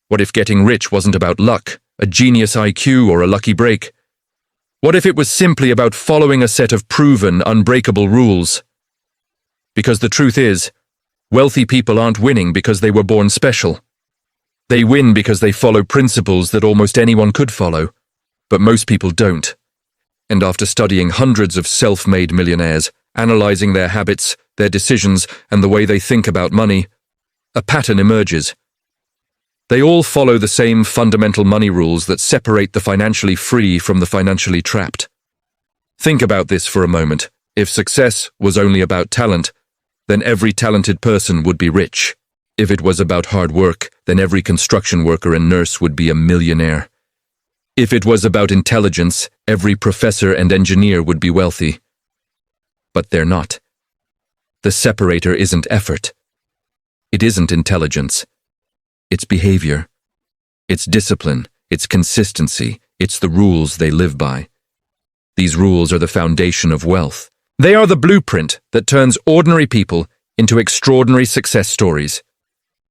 What if getting rich wasn't about luck, a genius IQ, or a lucky break? What if it was simply about following a set of proven, unbreakable rules? Because the truth is, wealthy people aren't winning because they were born special. They win because they follow principles that almost anyone could follow, but most people don't. And after studying hundreds of self-made millionaires, analyzing their habits, their decisions, and the way they think about money, a pattern emerges. They all follow the same fundamental money rules that separate the financially free from the financially trapped. Think about this for a moment. If success was only about talent, then every talented person would be rich. If it was about hard work, then every construction worker and nurse would be a millionaire. If it was about intelligence, every professor and engineer would be wealthy. But they're not. The separator isn't effort. It isn't intelligence. It's behavior. It's discipline. It's consistency. It's the rules they live by. These rules are the foundation of wealth. They are the blueprint that turns ordinary people into extraordinary success stories.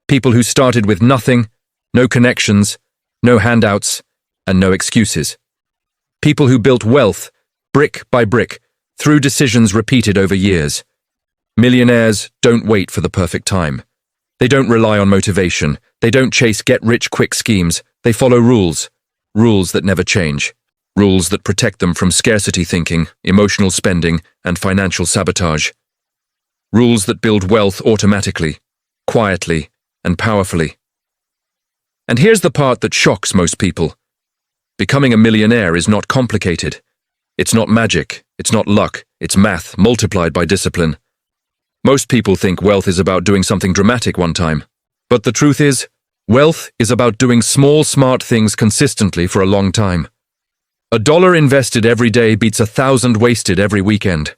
People who started with nothing, no connections, no handouts, and no excuses. People who built wealth, brick by brick, through decisions repeated over years. Millionaires don't wait for the perfect time. They don't rely on motivation. They don't chase get-rich-quick schemes. They follow rules. Rules that never change. Rules that protect them from scarcity thinking, emotional spending, and financial sabotage. Rules that build wealth automatically, quietly, and powerfully. And here's the part that shocks most people. Becoming a millionaire is not complicated. It's not magic. It's not luck. It's math multiplied by discipline. Most people think wealth is about doing something dramatic one time. But the truth is, wealth is about doing small, smart things consistently for a long time. $1 invested every day beats 1,000 wasted every weekend.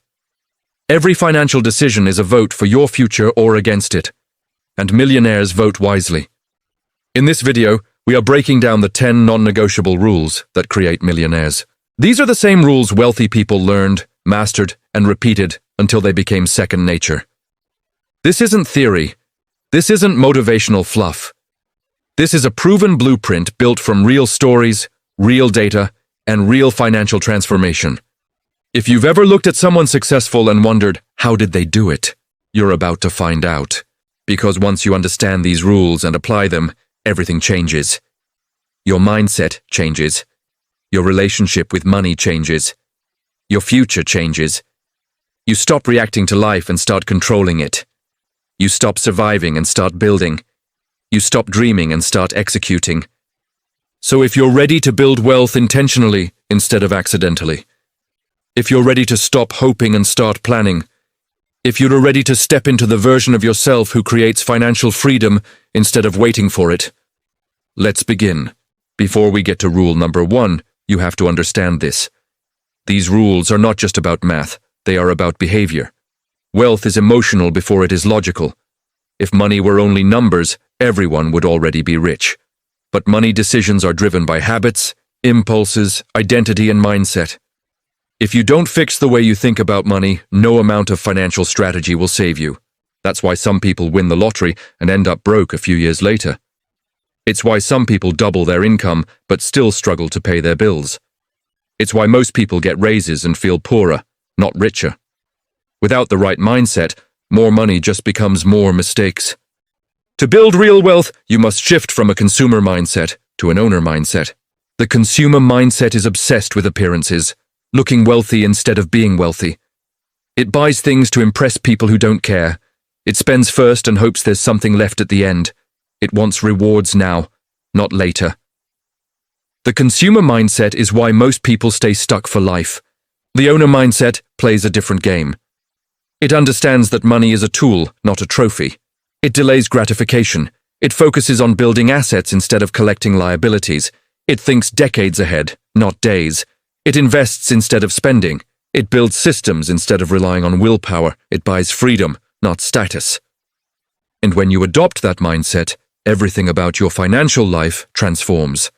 Every financial decision is a vote for your future or against it. And millionaires vote wisely. In this video, we are breaking down the 10 non-negotiable rules that create millionaires. These are the same rules wealthy people learned, mastered, and repeated until they became second nature. This isn't theory. This isn't motivational fluff. This is a proven blueprint built from real stories, real data, and real financial transformation. If you've ever looked at someone successful and wondered, how did they do it? You're about to find out. Because once you understand these rules and apply them, everything changes. Your mindset changes. Your relationship with money changes. Your future changes. You stop reacting to life and start controlling it. You stop surviving and start building. You stop dreaming and start executing. So if you're ready to build wealth intentionally instead of accidentally, if you're ready to stop hoping and start planning, if you're ready to step into the version of yourself who creates financial freedom instead of waiting for it, let's begin. Before we get to rule number 1, you have to understand this. These rules are not just about math, they are about behavior. Wealth is emotional before it is logical. If money were only numbers, everyone would already be rich. But money decisions are driven by habits, impulses, identity, and mindset. If you don't fix the way you think about money, no amount of financial strategy will save you. That's why some people win the lottery and end up broke a few years later. It's why some people double their income but still struggle to pay their bills. It's why most people get raises and feel poorer, not richer. Without the right mindset, more money just becomes more mistakes. To build real wealth, you must shift from a consumer mindset to an owner mindset. The consumer mindset is obsessed with appearances, looking wealthy instead of being wealthy. It buys things to impress people who don't care. It spends first and hopes there's something left at the end. It wants rewards now, not later. The consumer mindset is why most people stay stuck for life. The owner mindset plays a different game. It understands that money is a tool, not a trophy. It delays gratification. It focuses on building assets instead of collecting liabilities. It thinks decades ahead, not days. It invests instead of spending. It builds systems instead of relying on willpower. It buys freedom, not status. And when you adopt that mindset, everything about your financial life transforms.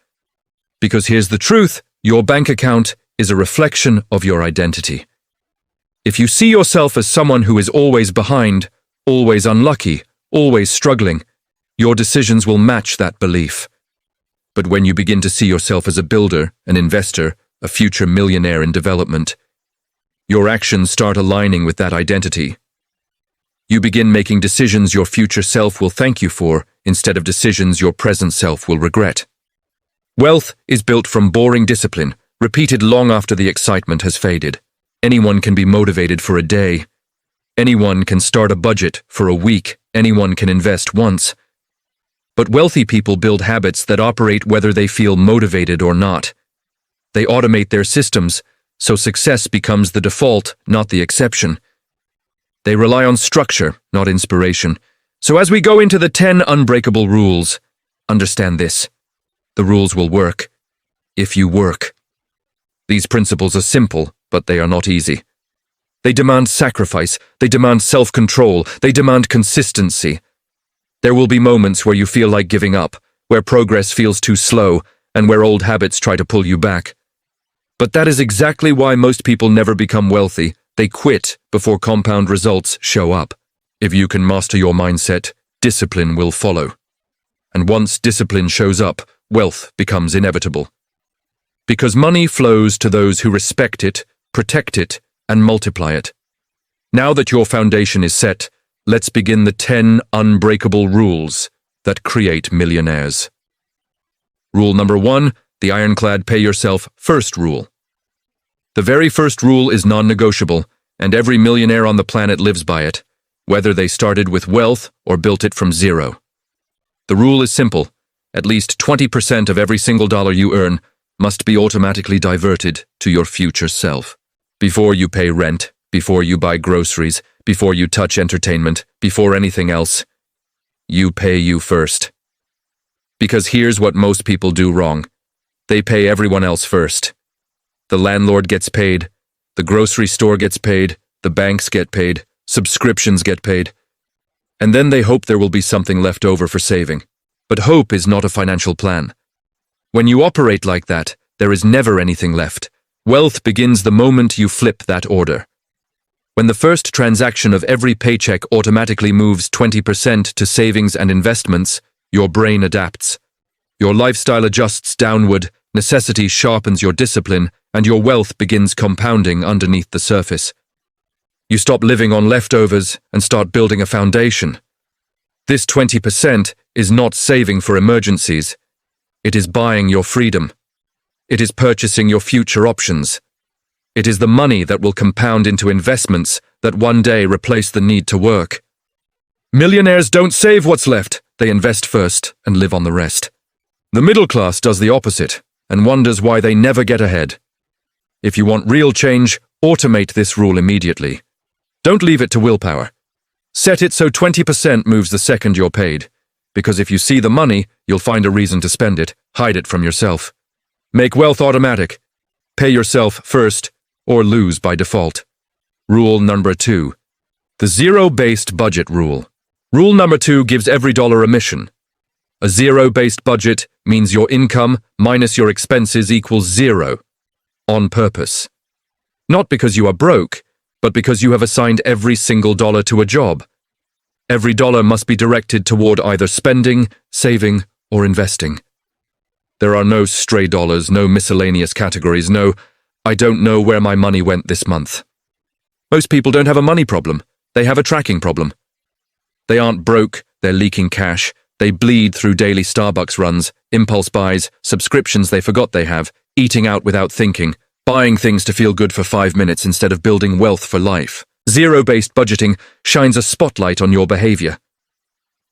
Because here's the truth, your bank account is a reflection of your identity. If you see yourself as someone who is always behind, always unlucky, always struggling, your decisions will match that belief. But when you begin to see yourself as a builder, an investor, a future millionaire in development, your actions start aligning with that identity. You begin making decisions your future self will thank you for instead of decisions your present self will regret. Wealth is built from boring discipline, repeated long after the excitement has faded. Anyone can be motivated for a day. Anyone can start a budget for a week. Anyone can invest once. But wealthy people build habits that operate whether they feel motivated or not. They automate their systems, so success becomes the default, not the exception. They rely on structure, not inspiration. So as we go into the 10 unbreakable rules, understand this. The rules will work if you work. These principles are simple, but they are not easy. They demand sacrifice, they demand self-control, they demand consistency. There will be moments where you feel like giving up, where progress feels too slow, and where old habits try to pull you back. But that is exactly why most people never become wealthy. They quit before compound results show up. If you can master your mindset, discipline will follow. And once discipline shows up, wealth becomes inevitable. Because money flows to those who respect it, protect it, and multiply it. Now that your foundation is set, let's begin the 10 unbreakable rules that create millionaires. Rule number 1, the ironclad pay yourself first rule. The very first rule is non-negotiable, and every millionaire on the planet lives by it, whether they started with wealth or built it from zero. The rule is simple. At least 20% of every single dollar you earn must be automatically diverted to your future self. Before you pay rent, before you buy groceries, before you touch entertainment, before anything else, you pay you first. Because here's what most people do wrong. They pay everyone else first. The landlord gets paid, the grocery store gets paid, the banks get paid, subscriptions get paid, and then they hope there will be something left over for saving. But hope is not a financial plan. When you operate like that, there is never anything left. Wealth begins the moment you flip that order. When the first transaction of every paycheck automatically moves 20% to savings and investments, your brain adapts. Your lifestyle adjusts downward, necessity sharpens your discipline, and your wealth begins compounding underneath the surface. You stop living on leftovers and start building a foundation. This 20% is not saving for emergencies. It is buying your freedom. It is purchasing your future options. It is the money that will compound into investments that one day replace the need to work. Millionaires don't save what's left. They invest first and live on the rest. The middle class does the opposite and wonders why they never get ahead. If you want real change, automate this rule immediately. Don't leave it to willpower. Set it so 20% moves the second you're paid, because if you see the money, you'll find a reason to spend it, hide it from yourself. Make wealth automatic. Pay yourself first, or lose by default. Rule number 2. The zero-based budget rule. Rule number 2 gives every dollar a mission. A zero-based budget means your income minus your expenses equals zero. On purpose. Not because you are broke, but because you have assigned every single dollar to a job. Every dollar must be directed toward either spending, saving, or investing. There are no stray dollars, no miscellaneous categories, no, I don't know where my money went this month. Most people don't have a money problem, they have a tracking problem. They aren't broke, they're leaking cash, they bleed through daily Starbucks runs, impulse buys, subscriptions they forgot they have, eating out without thinking, buying things to feel good for 5 minutes instead of building wealth for life. Zero-based budgeting shines a spotlight on your behavior.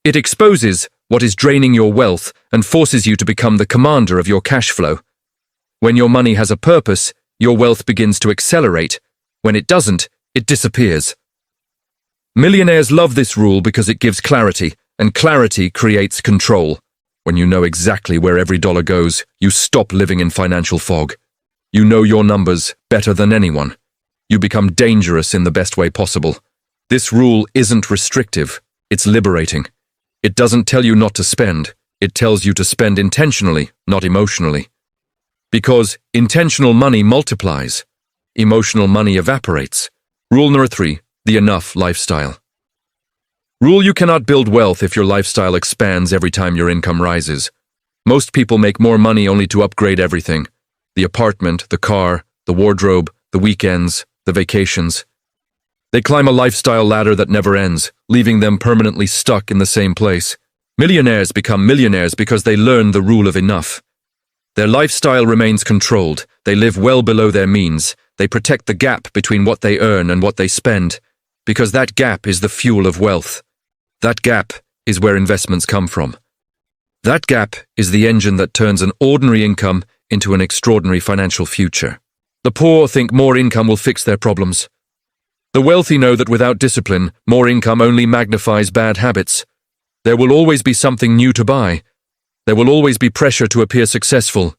It exposes what is draining your wealth and forces you to become the commander of your cash flow. When your money has a purpose, your wealth begins to accelerate. When it doesn't, it disappears. Millionaires love this rule because it gives clarity, and clarity creates control. When you know exactly where every dollar goes, you stop living in financial fog. You know your numbers better than anyone. You become dangerous in the best way possible. This rule isn't restrictive, it's liberating. It doesn't tell you not to spend, it tells you to spend intentionally, not emotionally. Because intentional money multiplies, emotional money evaporates. Rule number 3, the enough lifestyle. Rule: you cannot build wealth if your lifestyle expands every time your income rises. Most people make more money only to upgrade everything. The apartment, the car, the wardrobe, the weekends, the vacations. They climb a lifestyle ladder that never ends, leaving them permanently stuck in the same place. Millionaires become millionaires because they learn the rule of enough. Their lifestyle remains controlled. They live well below their means. They protect the gap between what they earn and what they spend, because that gap is the fuel of wealth. That gap is where investments come from. That gap is the engine that turns an ordinary income into an extraordinary financial future. The poor think more income will fix their problems. The wealthy know that without discipline, more income only magnifies bad habits. There will always be something new to buy. There will always be pressure to appear successful.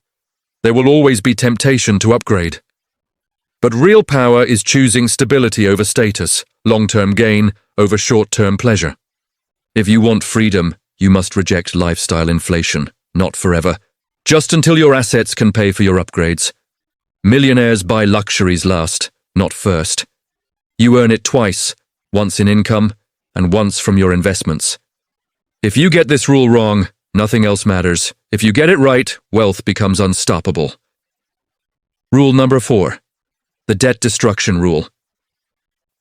There will always be temptation to upgrade. But real power is choosing stability over status, long-term gain over short-term pleasure. If you want freedom, you must reject lifestyle inflation, not forever, just until your assets can pay for your upgrades. Millionaires buy luxuries last, not first. You earn it twice, once in income and once from your investments. If you get this rule wrong, nothing else matters. If you get it right, wealth becomes unstoppable. Rule number 4. The debt destruction rule.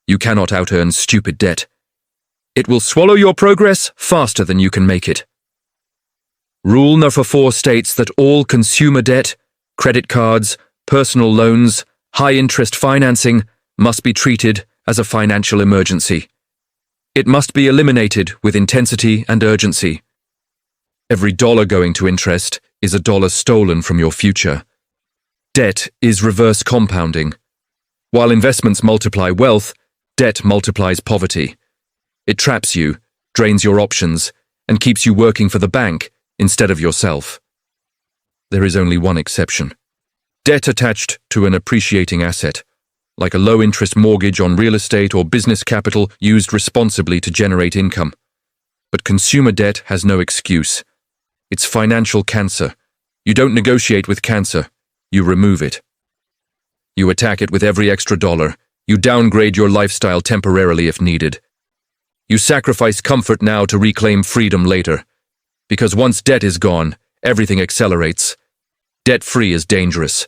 You cannot out-earn stupid debt. It will swallow your progress faster than you can make it. Rule number 4 states that all consumer debt, credit cards, personal loans, high-interest financing must be treated as a financial emergency. It must be eliminated with intensity and urgency. Every dollar going to interest is a dollar stolen from your future. Debt is reverse compounding. While investments multiply wealth, debt multiplies poverty. It traps you, drains your options, and keeps you working for the bank instead of yourself. There is only one exception. Debt attached to an appreciating asset, like a low-interest mortgage on real estate or business capital used responsibly to generate income. But consumer debt has no excuse. It's financial cancer. You don't negotiate with cancer, you remove it. You attack it with every extra dollar. You downgrade your lifestyle temporarily if needed. You sacrifice comfort now to reclaim freedom later. Because once debt is gone, everything accelerates. Debt-free is dangerous.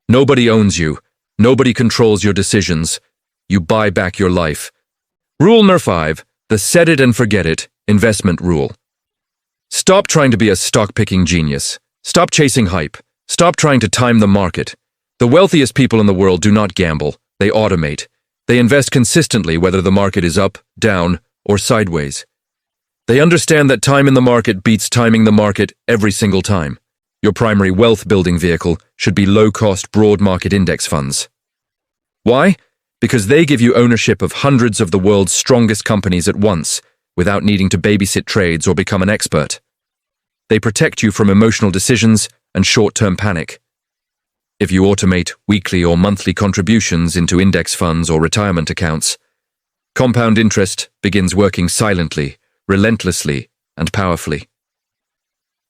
Nobody owns you. Nobody controls your decisions. You buy back your life. Rule number 5, the set it and forget it investment rule. Stop trying to be a stock-picking genius. Stop chasing hype. Stop trying to time the market. The wealthiest people in the world do not gamble. They automate. They invest consistently whether the market is up, down, or sideways. They understand that time in the market beats timing the market every single time. Your primary wealth-building vehicle should be low-cost broad market index funds. Why? Because they give you ownership of hundreds of the world's strongest companies at once, without needing to babysit trades or become an expert. They protect you from emotional decisions and short-term panic. If you automate weekly or monthly contributions into index funds or retirement accounts, compound interest begins working silently, relentlessly, and powerfully.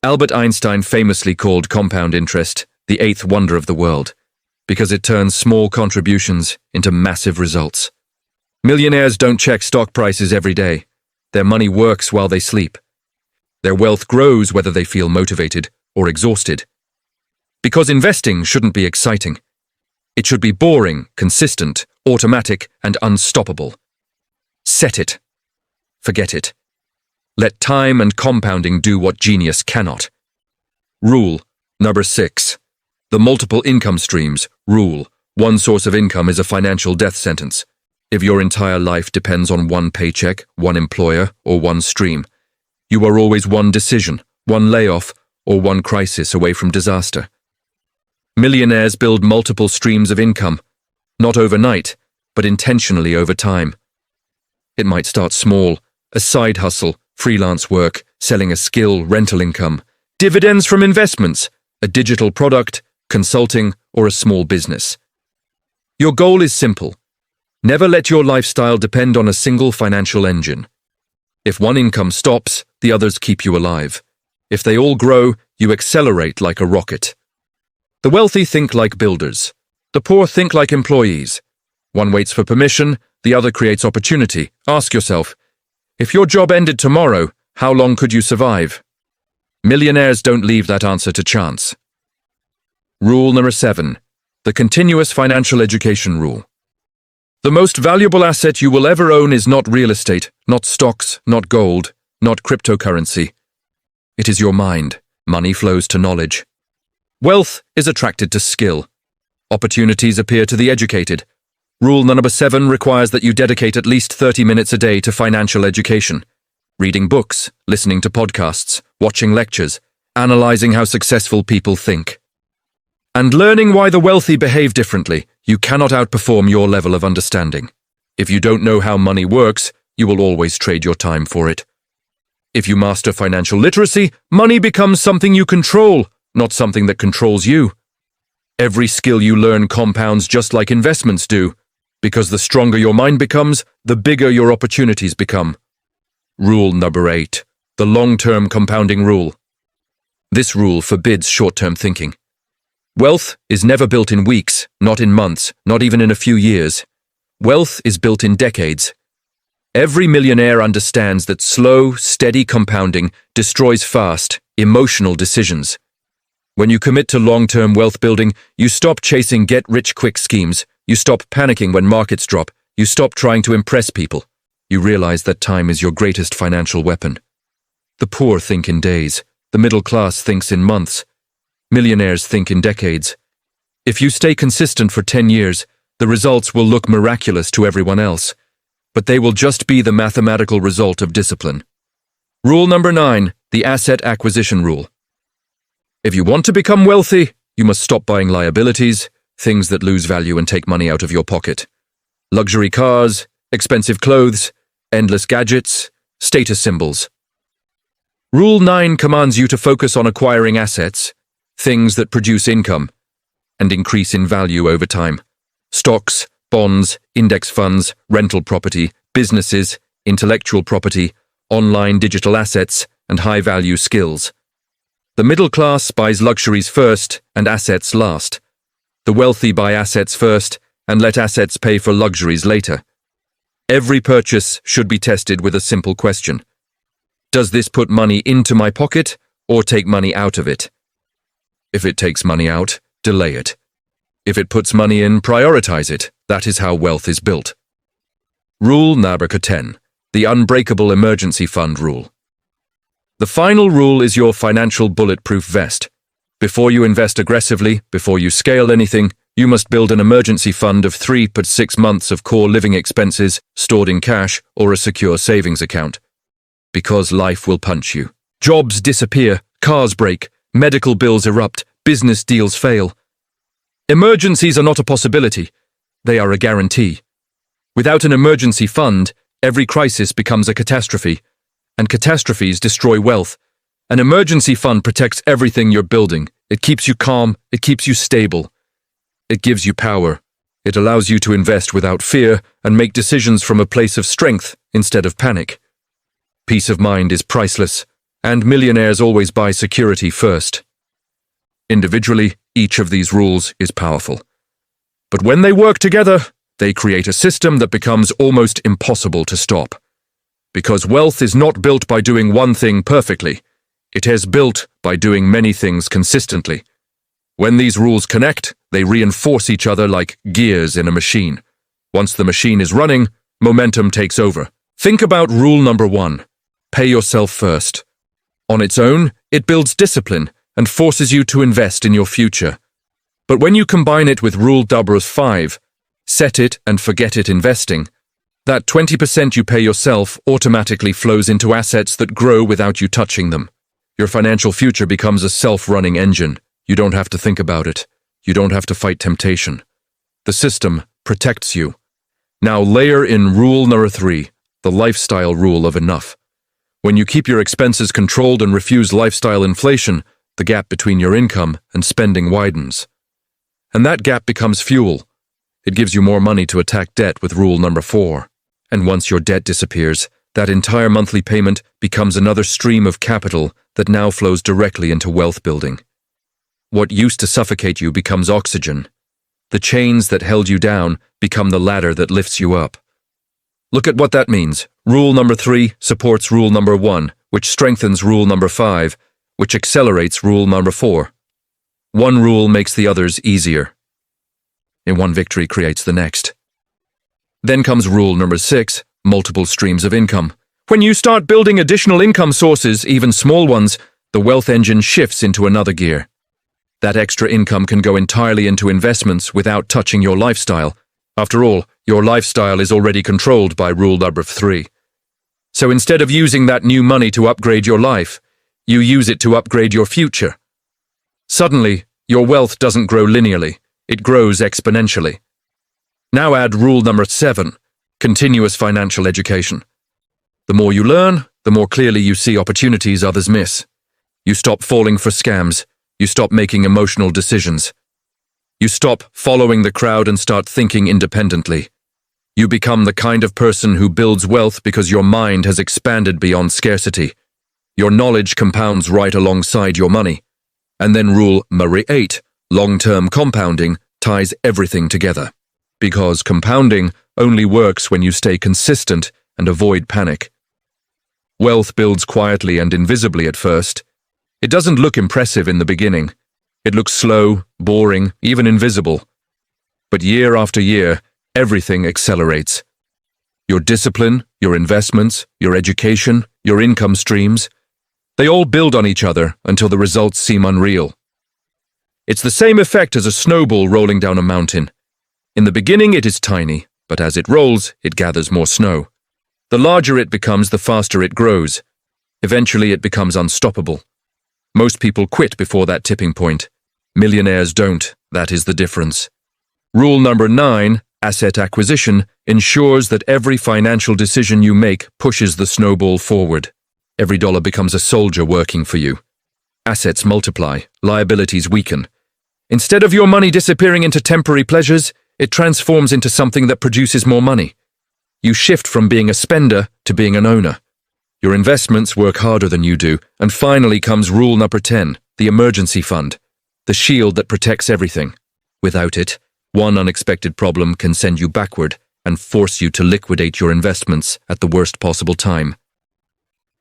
Albert Einstein famously called compound interest the 8th wonder of the world, because it turns small contributions into massive results. Millionaires don't check stock prices every day. Their money works while they sleep. Their wealth grows whether they feel motivated or exhausted. Because investing shouldn't be exciting. It should be boring, consistent, automatic, and unstoppable. Set it. Forget it. Let time and compounding do what genius cannot. Rule number 6. The multiple income streams rule. One source of income is a financial death sentence. If your entire life depends on one paycheck, one employer, or one stream, you are always one decision, one layoff, or one crisis away from disaster. Millionaires build multiple streams of income, not overnight, but intentionally over time. It might start small, a side hustle, freelance work, selling a skill, rental income, dividends from investments, a digital product, consulting, or a small business. Your goal is simple. Never let your lifestyle depend on a single financial engine. If one income stops, the others keep you alive. If they all grow, you accelerate like a rocket. The wealthy think like builders. The poor think like employees. One waits for permission, the other creates opportunity. Ask yourself, if your job ended tomorrow, how long could you survive? Millionaires don't leave that answer to chance. Rule number 7. The continuous financial education rule. The most valuable asset you will ever own is not real estate, not stocks, not gold, not cryptocurrency. It is your mind. Money flows to knowledge. Wealth is attracted to skill. Opportunities appear to the educated. Rule number 7 requires that you dedicate at least 30 minutes a day to financial education. Reading books, listening to podcasts, watching lectures, analyzing how successful people think. And learning why the wealthy behave differently. You cannot outperform your level of understanding. If you don't know how money works, you will always trade your time for it. If you master financial literacy, money becomes something you control, not something that controls you. Every skill you learn compounds just like investments do, because the stronger your mind becomes, the bigger your opportunities become. Rule number 8. The long-term compounding rule. This rule forbids short-term thinking. Wealth is never built in weeks, not in months, not even in a few years. Wealth is built in decades. Every millionaire understands that slow, steady compounding destroys fast, emotional decisions. When you commit to long-term wealth building, you stop chasing get-rich-quick schemes, you stop panicking when markets drop, you stop trying to impress people. You realize that time is your greatest financial weapon. The poor think in days, the middle class thinks in months. Millionaires think in decades. If you stay consistent for 10 years, the results will look miraculous to everyone else, but they will just be the mathematical result of discipline. Rule number 9, the asset acquisition rule. If you want to become wealthy, you must stop buying liabilities, things that lose value and take money out of your pocket. Luxury cars, expensive clothes, endless gadgets, status symbols. Rule 9 commands you to focus on acquiring assets, things that produce income and increase in value over time. Stocks, bonds, index funds, rental property, businesses, intellectual property, online digital assets, and high-value skills. The middle class buys luxuries first and assets last. The wealthy buy assets first and let assets pay for luxuries later. Every purchase should be tested with a simple question. Does this put money into my pocket or take money out of it? If it takes money out, delay it. If it puts money in, prioritize it. That is how wealth is built. Rule number 10, the Unbreakable Emergency Fund rule. The final rule is your financial bulletproof vest. Before you invest aggressively, before you scale anything, you must build an emergency fund of 3 to 6 months of core living expenses stored in cash or a secure savings account. Because life will punch you. Jobs disappear, cars break, medical bills erupt, business deals fail. Emergencies are not a possibility. They are a guarantee. Without an emergency fund, every crisis becomes a catastrophe, and catastrophes destroy wealth. An emergency fund protects everything you're building. It keeps you calm, it keeps you stable. It gives you power. It allows you to invest without fear and make decisions from a place of strength instead of panic. Peace of mind is priceless, and millionaires always buy security first. Individually, each of these rules is powerful. But when they work together, they create a system that becomes almost impossible to stop. Because wealth is not built by doing one thing perfectly. It is built by doing many things consistently. When these rules connect, they reinforce each other like gears in a machine. Once the machine is running, momentum takes over. Think about rule number 1. Pay yourself first. On its own, it builds discipline and forces you to invest in your future. But when you combine it with rule number 5, set it and forget it investing, that 20% you pay yourself automatically flows into assets that grow without you touching them. Your financial future becomes a self-running engine. You don't have to think about it. You don't have to fight temptation. The system protects you. Now layer in rule number 3, the lifestyle rule of enough. When you keep your expenses controlled and refuse lifestyle inflation, the gap between your income and spending widens. And that gap becomes fuel. It gives you more money to attack debt with rule number 4. And once your debt disappears, that entire monthly payment becomes another stream of capital that now flows directly into wealth building. What used to suffocate you becomes oxygen. The chains that held you down become the ladder that lifts you up. Look at what that means. Rule number 3 supports rule number 1, which strengthens rule number 5, which accelerates rule number 4. One rule makes the others easier. And one victory creates the next. Then comes rule number 6, multiple streams of income. When you start building additional income sources, even small ones, the wealth engine shifts into another gear. That extra income can go entirely into investments without touching your lifestyle. After all, your lifestyle is already controlled by rule number 3. So instead of using that new money to upgrade your life, you use it to upgrade your future. Suddenly, your wealth doesn't grow linearly, it grows exponentially. Now add rule number 7, continuous financial education. The more you learn, the more clearly you see opportunities others miss. You stop falling for scams. You stop making emotional decisions. You stop following the crowd and start thinking independently. You become the kind of person who builds wealth because your mind has expanded beyond scarcity. Your knowledge compounds right alongside your money. And then rule number 8, long-term compounding, ties everything together. Because compounding only works when you stay consistent and avoid panic. Wealth builds quietly and invisibly at first. It doesn't look impressive in the beginning. It looks slow, boring, even invisible. But year after year, everything accelerates. Your discipline, your investments, your education, your income streams, they all build on each other until the results seem unreal. It's the same effect as a snowball rolling down a mountain. In the beginning it is tiny, but as it rolls, it gathers more snow. The larger it becomes, the faster it grows. Eventually it becomes unstoppable. Most people quit before that tipping point. Millionaires don't, that is the difference. Rule number 9, asset acquisition, ensures that every financial decision you make pushes the snowball forward. Every dollar becomes a soldier working for you. Assets multiply, liabilities weaken. Instead of your money disappearing into temporary pleasures, it transforms into something that produces more money. You shift from being a spender to being an owner. Your investments work harder than you do, and finally comes rule number 10, the emergency fund, the shield that protects everything. Without it, one unexpected problem can send you backward and force you to liquidate your investments at the worst possible time.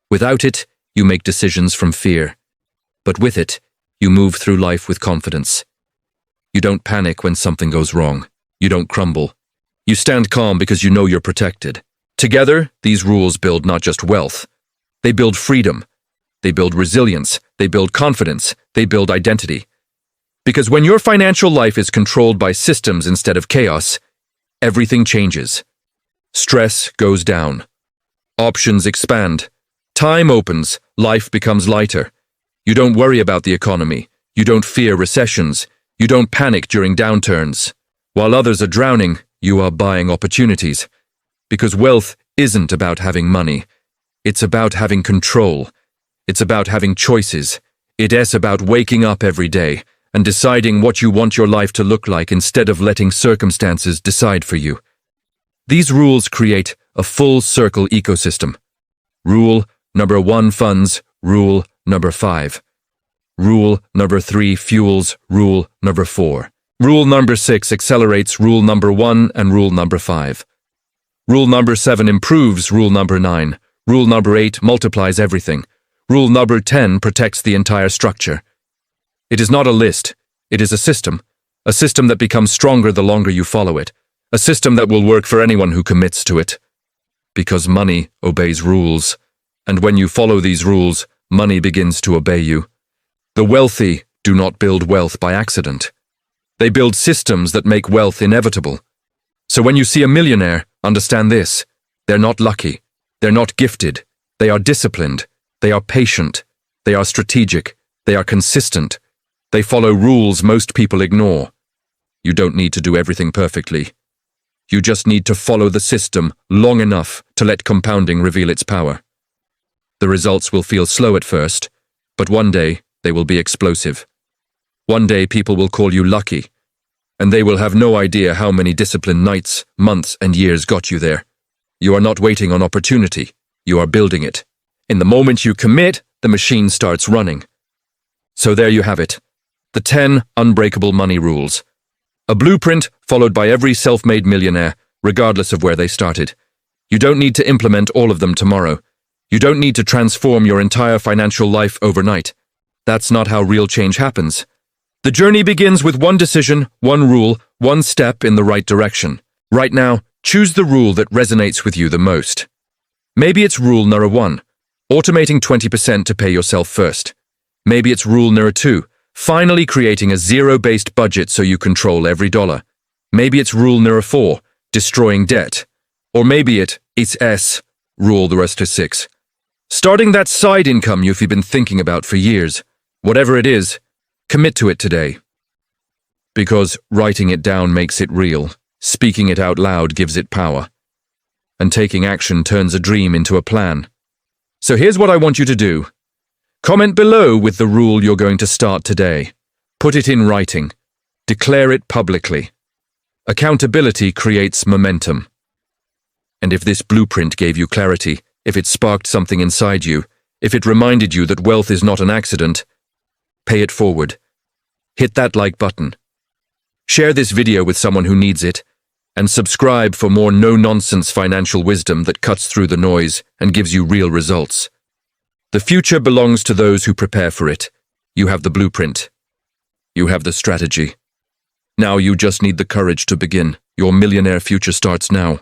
Without it, you make decisions from fear. But with it, you move through life with confidence. You don't panic when something goes wrong. You don't crumble. You stand calm because you know you're protected. Together, these rules build not just wealth. They build freedom. They build resilience. They build confidence. They build identity. Because when your financial life is controlled by systems instead of chaos, everything changes. Stress goes down. Options expand. Time opens. Life becomes lighter. You don't worry about the economy. You don't fear recessions. You don't panic during downturns. While others are drowning, you are buying opportunities. Because wealth isn't about having money. It's about having control. It's about having choices. It's about waking up every day and deciding what you want your life to look like instead of letting circumstances decide for you. These rules create a full circle ecosystem. Rule number 1 funds rule number 5. Rule number 3 fuels rule number 4. Rule number 6 accelerates rule number 1 and rule number 5. Rule number 7 improves rule number 9. Rule number 8 multiplies everything. Rule number 10 protects the entire structure. It is not a list. It is a system that becomes stronger the longer you follow it, a system that will work for anyone who commits to it. Because money obeys rules, and when you follow these rules, money begins to obey you. The wealthy do not build wealth by accident. They build systems that make wealth inevitable. So when you see a millionaire, understand this: they're not lucky, they're not gifted, they are disciplined, they are patient, they are strategic, they are consistent. They follow rules most people ignore. You don't need to do everything perfectly. You just need to follow the system long enough to let compounding reveal its power. The results will feel slow at first, but one day they will be explosive. One day people will call you lucky, and they will have no idea how many disciplined nights, months, and years got you there. You are not waiting on opportunity. You are building it. In the moment you commit, the machine starts running. So there you have it. The 10 Unbreakable Money Rules. A blueprint followed by every self-made millionaire, regardless of where they started. You don't need to implement all of them tomorrow. You don't need to transform your entire financial life overnight. That's not how real change happens. The journey begins with one decision, one rule, one step in the right direction. Right now, choose the rule that resonates with you the most. Maybe it's rule number 1, automating 20% to pay yourself first. Maybe it's rule number 2, finally creating a zero-based budget so you control every dollar. Maybe it's rule number 4, destroying debt. Or maybe it's S, rule the rest to 6. Starting that side income you've been thinking about for years. Whatever it is, commit to it today. Because writing it down makes it real, speaking it out loud gives it power, and taking action turns a dream into a plan. So here's what I want you to do. Comment below with the rule you're going to start today. Put it in writing. Declare it publicly. Accountability creates momentum. And if this blueprint gave you clarity, if it sparked something inside you, if it reminded you that wealth is not an accident, pay it forward. Hit that like button. Share this video with someone who needs it, and subscribe for more no-nonsense financial wisdom that cuts through the noise and gives you real results. The future belongs to those who prepare for it. You have the blueprint. You have the strategy. Now you just need the courage to begin. Your millionaire future starts now.